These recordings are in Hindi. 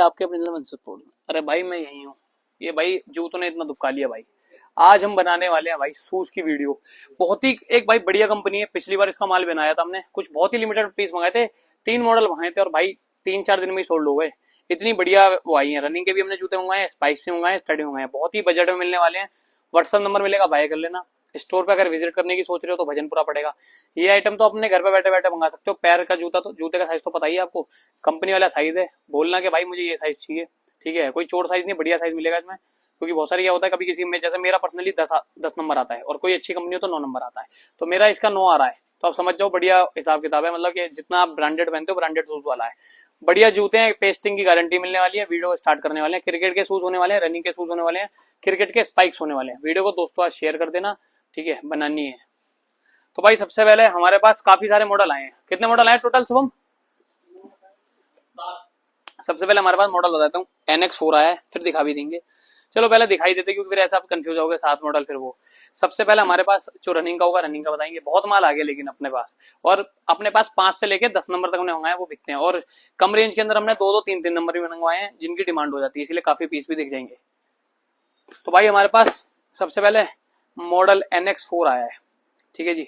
आपके अपने मनसुर। अरे भाई मैं यही हूँ। ये भाई जूतों ने इतना दुखा लिया भाई। आज हम बनाने वाले हैं भाई शूज की वीडियो। बहुत ही एक भाई बढ़िया कंपनी है। पिछली बार इसका माल बनाया था हमने, कुछ बहुत ही लिमिटेड पीस मंगाए थे। 3 मॉडल मंगाए थे और भाई 3-4 दिन में ही सोल्ड हो गए। इतनी बढ़िया वो आई है। रनिंग के भी हमने जूते मंगाए हैं, स्पाइक्स भी मंगाए हैं, स्टडी मंगाए हैं। बहुत ही बजट में मिलने वाले हैं। व्हाट्सएप नंबर मिलेगा, बाय कर लेना। स्टोर पे अगर विजिट करने की सोच रहे हो तो भजनपुरा पड़ेगा। ये आइटम तो अपने घर पे बैठे बैठे मंगा सकते हो। पैर का जूता, तो जूते का साइज तो पता ही है आपको, कंपनी वाला साइज है। बोलना कि भाई मुझे ये साइज चाहिए, ठीक है। कोई चोर साइज नहीं, बढ़िया साइज मिलेगा इसमें। क्योंकि बहुत सारी क्या होता है, कभी किसी में जैसे मेरा पर्सनली 10 नंबर आता है और कोई अच्छी कंपनी हो तो 9 नंबर आता है। तो मेरा इसका 9 आ रहा है, तो आप समझ जाओ बढ़िया हिसाब किताब है। मतलब कि जितना आप ब्रांडेड पहनते हो, ब्रांडेड शूज वाला है। बढ़िया जूते हैं, पेस्टिंग की गारंटी मिलने वाली है। वीडियो स्टार्ट करने वाले हैं। क्रिकेट के शूज होने वाले हैं, रनिंग के शूज होने वाले हैं, क्रिकेट के स्पाइक्स होने वाले हैं। वीडियो को दोस्तों आज शेयर कर देना, ठीक है, बनानी है। तो भाई सबसे पहले हमारे पास काफी सारे मॉडल आए हैं। कितने मॉडल आए टोटल शुभम? सबसे पहले हमारे पास मॉडल बताता हूँ। NX4 आया है, फिर दिखा भी देंगे। चलो पहले दिखाई देते, क्योंकि फिर ऐसा आप कंफ्यूज होगे। 7 मॉडल फिर वो। सबसे पहले हमारे पास जो रनिंग का होगा, रनिंग का बताएंगे। बहुत माल आ गया लेकिन अपने पास, और अपने पास 5 से लेके 10 नंबर तक हमने मंगाए, वो बिकते हैं। और कम रेंज के अंदर हमने 2-2, 3-3 नंबर भी मंगवाए हैं, जिनकी डिमांड हो जाती है, इसलिए काफी पीस भी दिख जाएंगे। तो भाई हमारे पास सबसे पहले मॉडल NX4 आया है, ठीक है जी।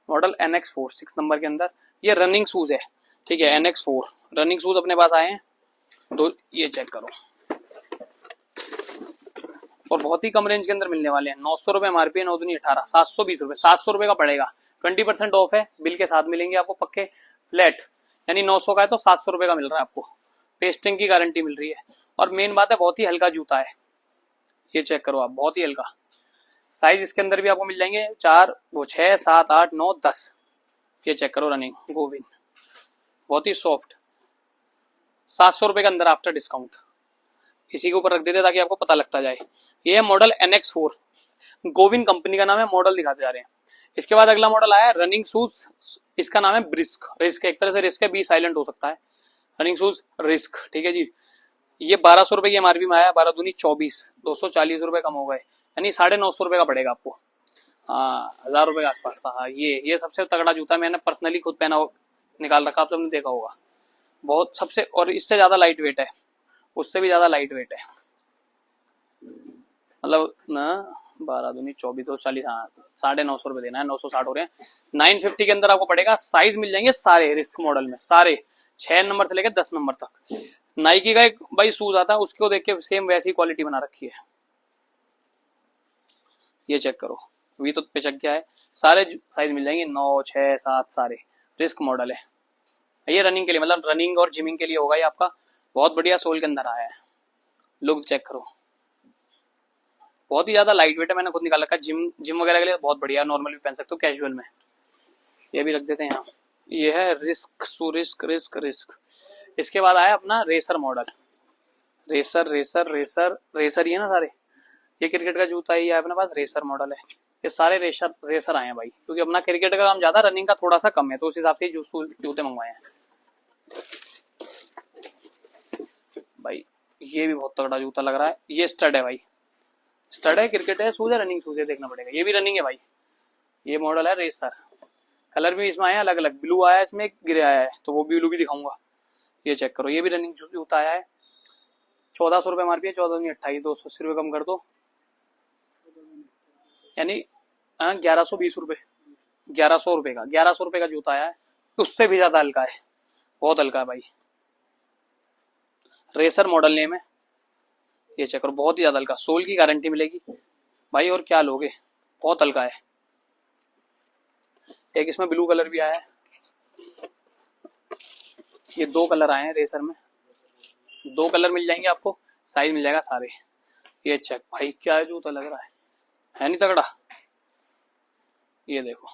मॉडल NX4 6 नंबर के अंदर ये रनिंग शूज है, ठीक है। NX4 रनिंग शूज अपने पास आए हैं दो, ये चेक करो। और बहुत ही कम रेंज के अंदर मिलने वाले हैं। 900 रुपए MRP है, 9 दूनी 18, 720 रुपए, 700 रुपए का पड़ेगा। 20% ऑफ है, बिल के साथ मिलेंगे आपको पक्के फ्लैट। यानी 900 का है तो 700 रुपए का मिल रहा है आपको। पेस्टिंग की गारंटी मिल रही है। और मेन बात है, बहुत ही हल्का जूता है। ये चेक करो आप, बहुत ही हल्का। साइज इसके अंदर भी आपको मिल जाएंगे 4, 6, 7, 8, 9, 10। ये चेक करो रनिंग गोविंद, बहुत ही सॉफ्ट। 700 रुपए के अंदर आफ्टर डिस्काउंट। इसी के ऊपर रख देते ताकि आपको पता लगता जाए। ये है मॉडल NX4, गोविंद कंपनी का नाम है। मॉडल दिखाते जा रहे हैं। इसके बाद अगला मॉडल आया रनिंग शूज। इसका नाम है ब्रिस्क। रिस्क एक तरह से रिस्क है, बी साइलेंट हो सकता है। रनिंग शूज रिस्क, ठीक है जी। ये 1200 रुपए की MRP में आया। 12 दूनी 24, 240 रुपए कम हो गए, यानी 950 रुपए का पड़ेगा आपको। हाँ, 1000 रुपए के आसपास था। हाँ, ये सबसे तगड़ा जूता मैंने पर्सनली खुद पहना, निकाल रखा, आप सबने देखा होगा। बहुत सबसे, और इससे ज्यादा लाइट वेट है, उससे भी ज्यादा लाइट वेट है। मतलब ना 12 दूनी 24, 240, हाँ 950 रुपए देना है, 960 हो रहे हैं। 950 के अंदर आपको पड़ेगा। साइज मिल जाएंगे सारे रिस्क मॉडल में, सारे 6 नंबर से लेकर 10 नंबर तक। नाइकी का एक भाई शूज आता है, उसको देख के सेम वैसी क्वालिटी बना रखी है। ये चेक करो, वी तो पिचक गया है। सारे साइज मिल जाएंगे, 9, 6, 7, सारे रिस्क मॉडल है। ये रनिंग के लिए, मतलब रनिंग और जिमिंग के लिए होगा ये आपका। बहुत बढ़िया सोल के अंदर आया है। लुक चेक करो, बहुत ही ज्यादा लाइट वेट है। मैंने खुद निकाल रखा है। जिम वगैरह के लिए बहुत बढ़िया, नॉर्मल भी पहन सकते हो, कैजुअल में। ये भी रख देते हैं यहाँ। ये है रिस्क रिस्क रिस्क रिस्क। इसके बाद आया अपना racer model. Racer racer racer racer, ये ना सारे, ये क्रिकेट का जूता ही है अपने पास। रेसर मॉडल है। ये सारे रेसर रेसर आए हैं भाई, क्योंकि अपना क्रिकेट का काम ज्यादा, रनिंग का थोड़ा सा कम है, तो उस हिसाब से जूते मंगवाए हैं भाई। ये भी बहुत तगड़ा जूता लग रहा है। ये स्टड है भाई, स्टड है, क्रिकेट है, शूज है, रनिंग शूज है, देखना पड़ेगा। ये भी रनिंग है भाई। ये मॉडल है रेसर। कलर भी इसमें आया अलग अलग। ब्लू आया, इसमें ग्रे आया है, तो वो ब्लू भी दिखाऊंगा। ये चेक करो, ये भी रनिंग जूता आया है। 1400 रुपए MRP है, 14 नहीं 28, 280 रुपए कम कर दो, यानी 1120 रुपए। 1100 रुपए का, 1100 रुपए का जूता आया है। उससे भी ज्यादा हल्का है, बहुत हल्का है भाई। रेसर मॉडल नेम है। ये चेक करो, बहुत ही ज्यादा हल्का। सोल की गारंटी मिलेगी भाई, और क्या लोगे, बहुत हल्का है। एक इसमें ब्लू कलर भी आया है। ये 2 कलर आए हैं रेसर में, 2 कलर मिल जाएंगे आपको। साइज मिल जाएगा सारे। ये चेक भाई, क्या जूता लग रहा है नहीं तगड़ा? ये देखो,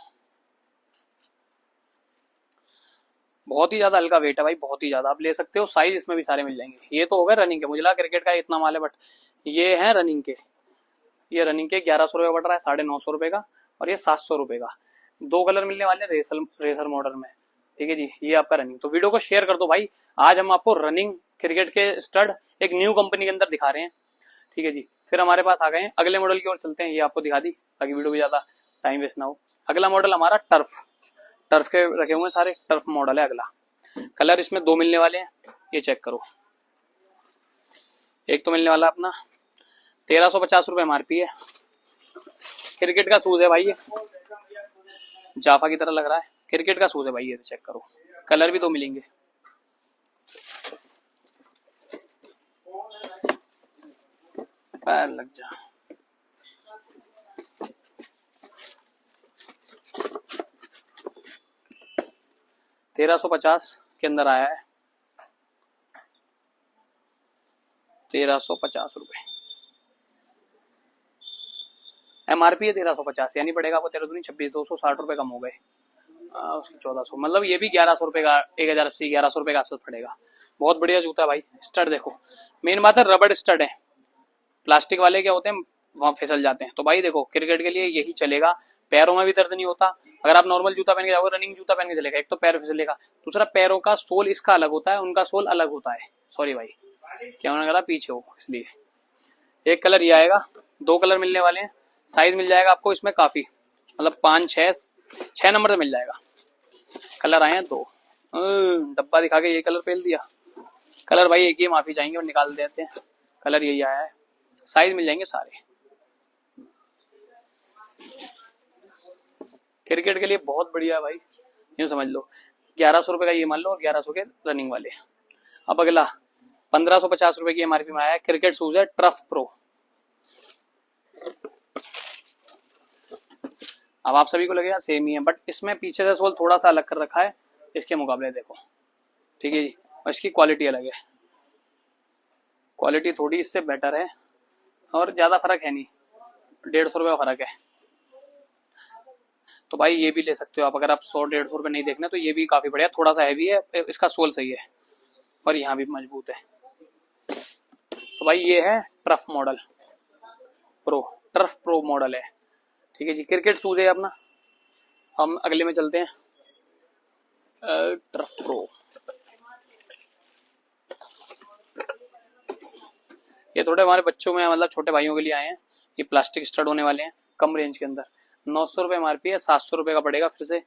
बहुत ही ज्यादा हल्का वेट है भाई, बहुत ही ज्यादा। आप ले सकते हो, साइज इसमें भी सारे मिल जाएंगे। ये तो हो गए रनिंग के, मुझे लगा क्रिकेट का इतना माल है, बट ये है रनिंग के। ये रनिंग के 1100 रुपए पड़ रहा है, 950 रुपए का। और ये 700 रुपए का। 2 कलर मिलने वाले रेसर मॉडल में, ठीक है जी। ये आपका रनिंग, तो वीडियो को शेयर कर दो भाई। आज हम आपको रनिंग क्रिकेट के स्टड एक न्यू कंपनी के अंदर दिखा रहे हैं, ठीक है जी। फिर हमारे पास आ गए हैं, अगले मॉडल की ओर चलते हैं। ये आपको दिखा दी ताकि वीडियो भी ज्यादा टाइम वेस्ट ना हो। अगला मॉडल हमारा टर्फ। टर्फ के रखे हुए सारे, टर्फ मॉडल है अगला। कलर इसमें 2 मिलने वाले हैं। ये चेक करो, एक तो मिलने वाला अपना 1350 रुपए MRP है। क्रिकेट का शूज है भाई ये, जाफा की तरह लग रहा है, क्रिकेट का शूज है भाई ये, चेक करो, कलर भी 2 मिलेंगे। पैर लग जा। $1350 के अंदर आया है, 1350 रुपए MRP है, 1350 यानी पड़ेगा आपको 13 दूनी 26, 260 रुपए कम हो गए। उसकी 1400, मतलब ये भी 1100 रुपए का, 1080 1100 रुपए का आसपास पड़ेगा। बहुत बढ़िया जूता है भाई। स्टड देखो, मेन बात है रबड़ स्टड है, प्लास्टिक वाले क्या होते हैं वहां फिसल जाते हैं। तो भाई देखो क्रिकेट के लिए यही चलेगा, पैरों में भी दर्द नहीं होता। अगर आप नॉर्मल जूता पहन के जाओगे, रनिंग जूता पहन के चलेगा, एक तो पैर फिसलेगा, दूसरा पैरों का सोल इसका अलग होता है, उनका सोल अलग होता है। सॉरी भाई, क्या उन्होंने कहा पीछे हो इसलिए। एक कलर ये आएगा, 2 कलर मिलने वाले हैं, साइज मिल जाएगा आपको इसमें काफी, मतलब 5 6 नंबर में मिल जाएगा। कलर आए हैं 2, डब्बा दिखा के ये कलर पेल दिया। कलर भाई एक ही माफी चाहेंगे और निकाल देते हैं, कलर यही आया है, साइज मिल जाएंगे सारे। क्रिकेट के लिए बहुत बढ़िया है भाई, यूं समझ लो। 1100 रुपए का ये मान लो, और 1100 के रनिंग वाले। अब अगला 1550 रुपए की MRP में आया है, क्रिकेट शूज है टर्फ प्रो। अब आप सभी को लगेगा सेम ही है, बट इसमें पीछे से सोल थोड़ा सा अलग कर रखा है इसके मुकाबले, देखो ठीक है जी। और इसकी क्वालिटी अलग है, क्वालिटी थोड़ी इससे बेटर है, और ज्यादा फर्क है नहीं, 150 रुपए का फर्क है। तो भाई ये भी ले सकते हो आप, अगर आप 100-150 रुपए नहीं देखना तो ये भी काफी बढ़िया, थोड़ा सा हैवी है, इसका सोल सही है और यहाँ भी मजबूत है। तो भाई ये है turf model pro, turf pro model है, ठीक है जी। क्रिकेट शूज है अपना। हम अगले में चलते हैं, टर्फ प्रो। ये थोड़े हमारे बच्चों में, मतलब छोटे भाइयों के लिए आए हैं। ये प्लास्टिक स्टड होने वाले हैं, कम रेंज के अंदर। 900 रुपए MRP है, 700 रुपए का पड़ेगा फिर से,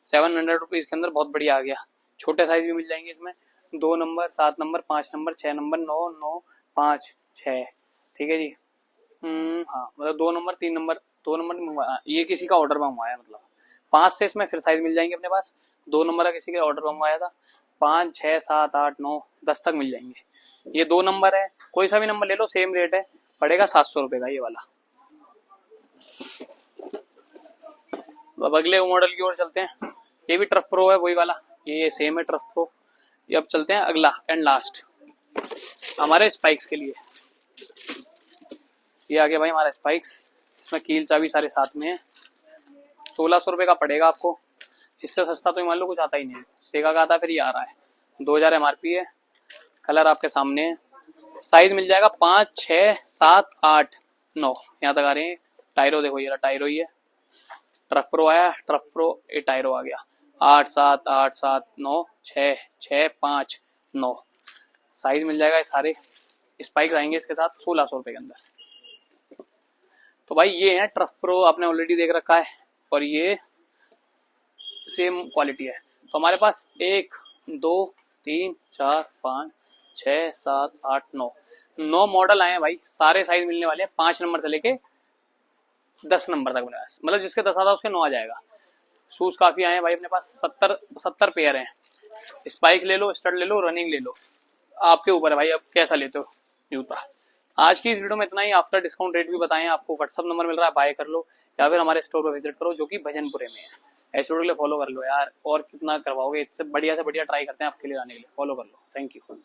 700 रुपीज के अंदर बहुत बढ़िया आ गया। छोटे साइज भी मिल जाएंगे इसमें, 2 नंबर, 7 नंबर, 5 नंबर, 6 नंबर, 9 9 5 6, ठीक है जी। हाँ मतलब 2 नंबर 3 नंबर, 2 नंबर ये किसी का ऑर्डर मंगवाया, मतलब 5 से इसमें फिर साइज मिल जाएंगे अपने पास। 2 नंबर का किसी का ऑर्डर मंगवाया था, 5 6 7 8 9 10 तक मिल जाएंगे। ये 2 नंबर है, कोई सा भी नंबर ले लो सेम रेट है, पड़ेगा 700 रुपए का ये वाला। अब अगले मॉडल की ओर चलते हैं, ये भी टर्फ प्रो है वही वाला, ये सेम है टर्फ प्रो। ये अब चलते हैं अगला एंड लास्ट हमारे स्पाइक्स के लिए। ये आ गया भाई हमारा स्पाइक्स, इसमें कील चाबी सारे साथ में है। 1600 रुपए का पड़ेगा आपको, इससे सस्ता तो मान लो कुछ आता ही नहीं है। सेगा का आता है, फिर ये आ रहा है, 2000 MRP है। कलर आपके सामने है, साइज मिल जाएगा 5 6 7 8 9 यहाँ तक आ रहे हैं। टायरो देखो, ये टायरो ही है, ट्रक प्रो आया, ट्रक प्रो ये टायरो आ गया। 8 7 8 7 9 6 6 5 9 साइज मिल जाएगा। सारे स्पाइक्स आएंगे इसके साथ 1600 रुपए के अंदर। तो भाई ये है ट्रफ प्रो, आपने ऑलरेडी देख रखा है, और ये सेम क्वालिटी है। तो हमारे पास 1 2 3 4 5 6 7 8 9 मॉडल आए हैं भाई, सारे साइज मिलने वाले हैं, 5 नंबर से लेके 10 नंबर तक, मतलब जिसके 10 आता उसके 9 आ जाएगा। शूज काफी आए हैं भाई अपने पास, 70 पेयर हैं। स्पाइक ले लो, स्टड ले लो, रनिंग ले लो, आपके ऊपर है भाई, अब कैसा लेते हो जूता। आज की इस वीडियो में इतना ही। आफ्टर डिस्काउंट रेट भी बताएं, आपको व्हाट्सअप नंबर मिल रहा है, बाय कर लो, या फिर हमारे स्टोर पर विजिट करो जो कि भजनपुरे में है। स्टोर के लिए फॉलो कर लो यार, और कितना करवाओगे, इससे बढ़िया ट्राई करते हैं आपके लिए लाने के लिए। फॉलो कर लो, थैंक यू।